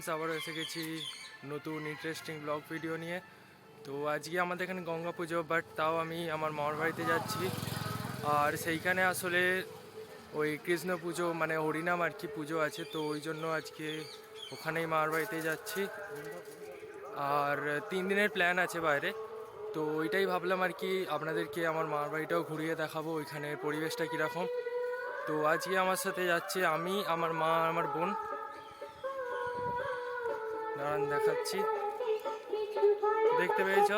Friends, আবারও এসে গেছি নতুন ইন্টারেস্টিং ব্লগ ভিডিও নিয়ে। তো আজকে আমাদের এখানে গঙ্গা পুজো, বাট তাও আমি আমার মামার বাড়িতে যাচ্ছি। আর সেইখানে আসলে ওই কৃষ্ণ পুজো মানে হরিনাম আর কি পুজো আছে, তো ওই জন্য আজকে ওখানেই মামার বাড়িতে যাচ্ছি। আর 3 দিনের প্ল্যান আছে বাইরে, তো ওইটাই ভাবলাম আর কি আপনাদেরকে আমার মামার বাড়িটাও ঘুরিয়ে দেখাবো, ওইখানের পরিবেশটা কীরকম। তো আজকে আমার সাথে যাচ্ছে আমি, আমার মা, আমার বোন। দাঁড়ান দেখাচ্ছি, দেখতে পেয়েছ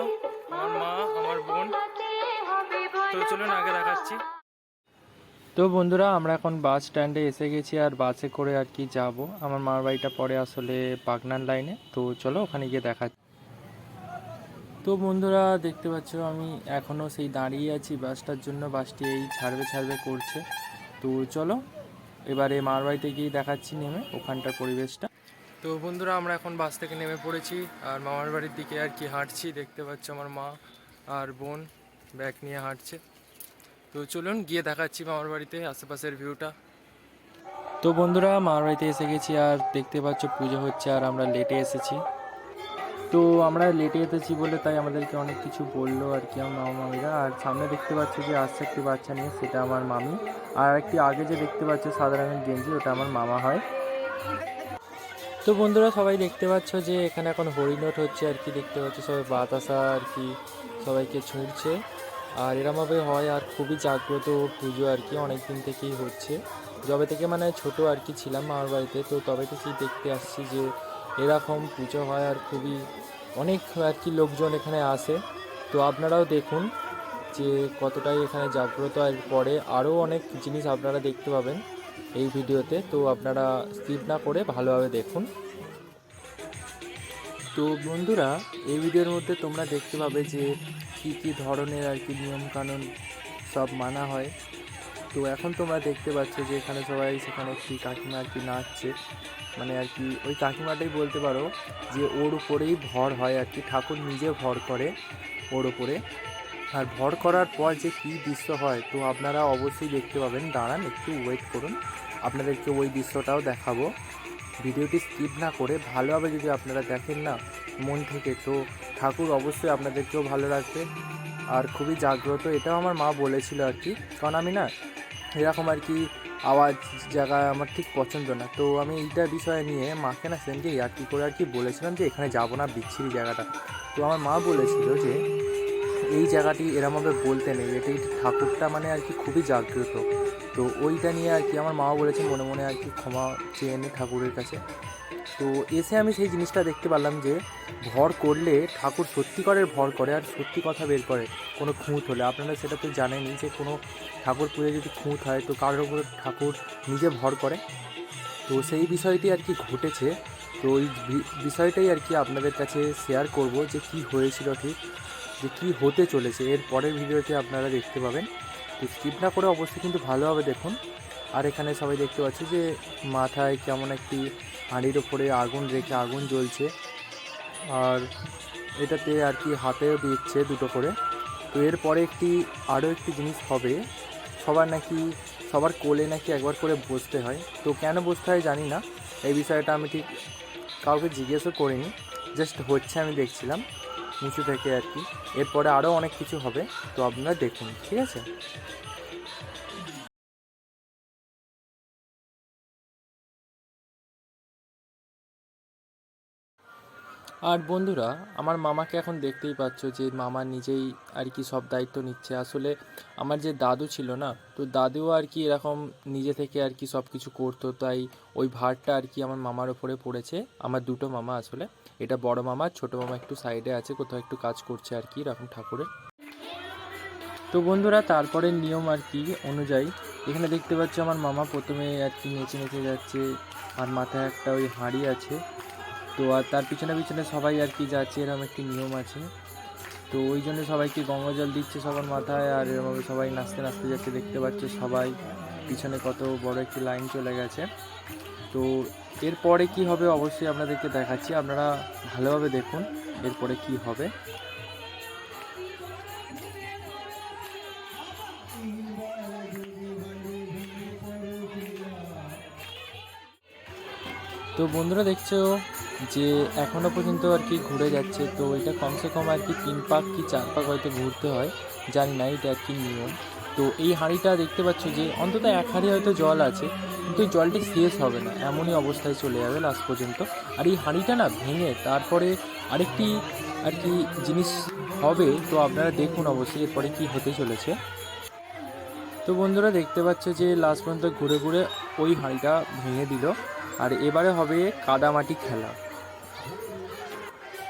আমার মা, আমার বোন। তো চলুন আগে দেখাচ্ছি। তো বন্ধুরা, আমরা এখন বাস স্ট্যান্ডে এসে গেছি, আর বাসে করে আর কি যাব। আমার মামার বাড়িটা পড়ে আসলে বাগনান লাইনে, তো চলো ওখানে গিয়ে দেখাচ্ছি। তো বন্ধুরা দেখতে পাচ্ছ আমি এখনও সেই দাঁড়িয়ে আছি বাসটার জন্য, বাসটি এই ছাড়বে করছে। তো চলো এবারে মামার বাড়িতে গিয়ে দেখাচ্ছি নেমে ওখানটার পরিবেশটা। তো বন্ধুরা, আমরা এখন বাস থেকে নেমে পড়েছি আর মামার বাড়ির দিকে আর কি হাঁটছি। দেখতে পাচ্ছ আমার মা আর বোন ব্যাগ নিয়ে হাঁটছে। তো চলুন গিয়ে দেখাচ্ছি মামার বাড়িতে আশেপাশের ভিউটা। তো বন্ধুরা, মামার বাড়িতে এসে গেছি আর দেখতে পাচ্ছ পুজো হচ্ছে, আর আমরা লেটে এসেছি। তো আমরা লেটে এসেছি বলে তাই আমাদেরকে অনেক কিছু বললো আর কি আমার মামা মামিরা। আর সামনে দেখতে পাচ্ছ যে আসছে একটি বাচ্চা নিয়ে, সেটা আমার মামি। আর একটি আগে যে দেখতে পাচ্ছ সাদা রঙের গেঞ্জি, ওটা আমার মামা হয়। তো বন্ধুরা, সবাই দেখতে পাচ্ছ যে এখানে এখন হরিণট হচ্ছে আর কি। দেখতে পাচ্ছ সবাই বাতাসা আর কি সবাইকে ছুঁড়ছে, আর এরমভাবে হয়। আর খুবই জাগ্রত পুজো আর কি, অনেক দিন থেকেই হচ্ছে। যবে থেকে মানে ছোট আর কি ছিলাম মামার বাড়িতে, তো তবে থেকেই দেখতে আসছি যে এরকম পুজো হয়, আর খুবই অনেক আর কি লোকজন এখানে আসে। তো আপনারাও দেখুন যে কতটাই এখানে জাগ্রত। আর পরে আরও অনেক জিনিস আপনারা দেখতে পাবেন এই ভিডিওতে, তো আপনারা স্কিপ না করে ভালোভাবে দেখুন। তো বন্ধুরা, এই ভিডিওর মধ্যে তোমরা দেখতে পাবে যে কী ধরনের আর কি নিয়মকানুন সব মানা হয়। তো এখন তোমরা দেখতে পাচ্ছ যে এখানে সবাই, সেখানে একটি কাকিমা আর কি নাচছে। মানে আর কি ওই কাকিমাটাই বলতে পারো যে ওর উপরেই ভর হয় আর কি, ঠাকুর নিজে ভর করে ওর উপরে। আর ভর করার পর যে কী দৃশ্য হয় তো আপনারা অবশ্যই দেখতে পাবেন। দাঁড়ান একটু ওয়েট করুন, আপনাদেরকে ওই দৃশ্যটাও দেখাবো। ভিডিওটি স্কিপ না করে ভালোভাবে যদি আপনারা দেখেন না মন থেকে, তো ঠাকুর অবশ্যই আপনাদেরকেও ভালো লাগবে। আর খুবই জাগ্রত, এটাও আমার মা বলেছিল আর কি। কারণ আমি না এরকম আর কি আওয়াজ জায়গায় আমার ঠিক পছন্দ না। তো আমি এইটা বিষয় নিয়ে মাকে না সেদিনকে ইয়ার্কি করে আর কি বলেছিলাম যে এখানে যাবো না, বিচ্ছিরি জায়গাটা। তো আমার মা বলেছিল যে এই জায়গাটি এরমভাবে বলতে নেই, এটি ঠাকুরটা মানে আর কি খুবই জাগ্রত। তো ওইটা নিয়ে আর কি আমার মা বলেছে মনে মনে আর কি ক্ষমা চেয়ে নি ঠাকুরের কাছে। তো এসে আমি সেই জিনিসটা দেখতে পারলাম যে ভর করলে ঠাকুর সত্যিকারের ভর করে, আর সত্যি কথা বের করে কোনো খুঁত হলে। আপনারা সেটা তো জানেনই যে কোনো ঠাকুর পুজো যদি খুঁত হয় তো কারোর উপর ঠাকুর নিজে ভর করে। তো সেই বিষয়টি আর কি ঘটেছে। তো ওই বিষয়টাই আর কি আপনাদের কাছে শেয়ার করব যে কী হয়েছিল, ঠিক যে কী হতে চলেছে এর পরের ভিডিওতে আপনারা দেখতে পাবেন। তো স্কিপ না করে অবশ্যই কিন্তু ভালোভাবে দেখুন। আর এখানে সবাই দেখতে পাচ্ছি যে মাথায় কেমন একটি হাঁড়ির ওপরে আগুন রেখে আগুন জ্বলছে, আর এটাতে আর কি হাতেও দিচ্ছে দুটো করে। তো এরপরে আরও একটি জিনিস হবে, সবার কোলে নাকি একবার করে বসতে হয়। তো কেন বসতে হয় জানি না, এই বিষয়টা আমি ঠিক কাউকে জিজ্ঞেসও করিনি, জাস্ট হচ্ছে আমি দেখছিলাম নিচু থেকে আর কি। এরপরে আরও অনেক কিছু হবে, তো আপনারা দেখুন, ঠিক আছে। আর বন্ধুরা, আমার মামাকে এখন দেখতেই পাচ্ছ যে মামা নিজেই আর কি সব দায়িত্ব নিচ্ছে। আসলে আমার যে দাদু ছিল না, তো দাদুও আর কি এরকম নিজে থেকে আর কি সব কিছু করতো, তাই ওই ভারটা আর কি আমার মামার ওপরে পড়েছে। আমার দুটো মামা আসলে, এটা বড় মামা, ছোটো মামা একটু সাইডে আছে, কোথাও একটু কাজ করছে আর কি এরকম ঠাকুরের। তো বন্ধুরা, তারপরে নিয়ম আর কি অনুযায়ী এখানে দেখতে পাচ্ছ আমার মামা প্রথমে আর কি নেচে যাচ্ছে, আর মাথায় একটা ওই হাঁড়ি আছে। তো আর তার পিছনে পিছনে সবাই আর কি যাচ্ছে, এরকম একটি নিয়ম আছে। তো ওই জন্য সবাইকে গঙ্গা জল দিচ্ছে সবার মাথায়, আর এরকমভাবে সবাই নাচতে নাচতে যাচ্ছে। দেখতে পাচ্ছে সবাই পিছনে কত বড় একটি লাইন চলে গেছে। তো এরপরে কি হবে অবশ্যই আপনাদেরকে দেখাচ্ছি, আপনারা ভালোভাবে দেখুন এরপরে কি হবে। তো বন্ধুরা দেখছো যে এখনও পর্যন্ত আর কি ঘুরে যাচ্ছে। তো এটা কমসে কম আর কি 3 পাক কি 4 পাক হয়তো ঘুরতে হয়, জানি না, এটা আর কি নিয়ম। তো এই হাঁড়িটা দেখতে পাচ্ছ যে অন্তত 1 হাঁড়ি হয়তো জল আছে, কিন্তু এই জলটি শেষ হবে না, এমনই অবস্থায় চলে যাবে লাস্ট পর্যন্ত। আর এই হাঁড়িটা না ভেঙে তারপরে আরেকটি আর কি জিনিস হবে, তো আপনারা দেখুন অবশ্যই এরপরে কি হতে চলেছে। তো বন্ধুরা দেখতে পাচ্ছ যে লাস্ট পর্যন্ত ঘুরে ঘুরে ওই হাঁড়িটা ভেঙে দিল। আর এবারে হবে কাদামাটি খেলা।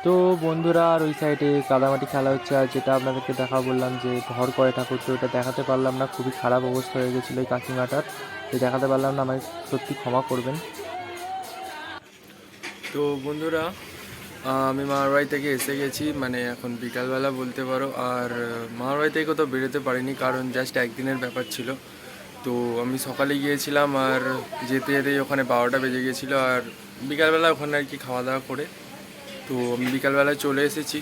তো বন্ধুরা আর ওই সাইডে কাদামাটি খেলা হচ্ছে, আর যেটা আপনাদেরকে দেখা বললাম যে ঘর করে ঠাকুর, তো ওটা দেখাতে পারলাম না, খুবই খারাপ অবস্থা হয়ে গেছিলো এই কাকিমাটার, তো দেখাতে পারলাম না, আমাকে সত্যি ক্ষমা করবেন। তো বন্ধুরা আমি মামার বাড়ি থেকে এসে গেছি, মানে এখন বিকালবেলা বলতে পারো। আর মামার বাড়ি থেকে কোথাও বেরোতে পারিনি, কারণ জাস্ট একদিনের ব্যাপার ছিল। তো আমি সকালে গিয়েছিলাম, আর যেতে যেতেই ওখানে 12টা বেজে গিয়েছিলো। আর বিকালবেলা ওখানে আর কি খাওয়া দাওয়া করে তো আমি বিকালবেলায় চলে এসেছি,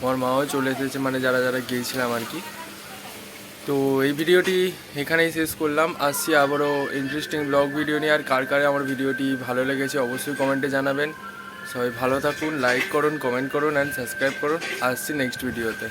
আমার মাও চলে এসেছে, মানে যারা যারা গিয়েছিলাম আর কি। তো এই ভিডিওটি এখানেই শেষ করলাম, আসছি আবারও ইন্টারেস্টিং ব্লগ ভিডিও নিয়ে। আর কার কারে আমার ভিডিওটি ভালো লেগেছে অবশ্যই কমেন্টে জানাবেন। সবাই ভালো থাকুন, লাইক করুন, কমেন্ট করুন অ্যান্ড সাবস্ক্রাইব করুন। আসছি নেক্সট ভিডিওতে।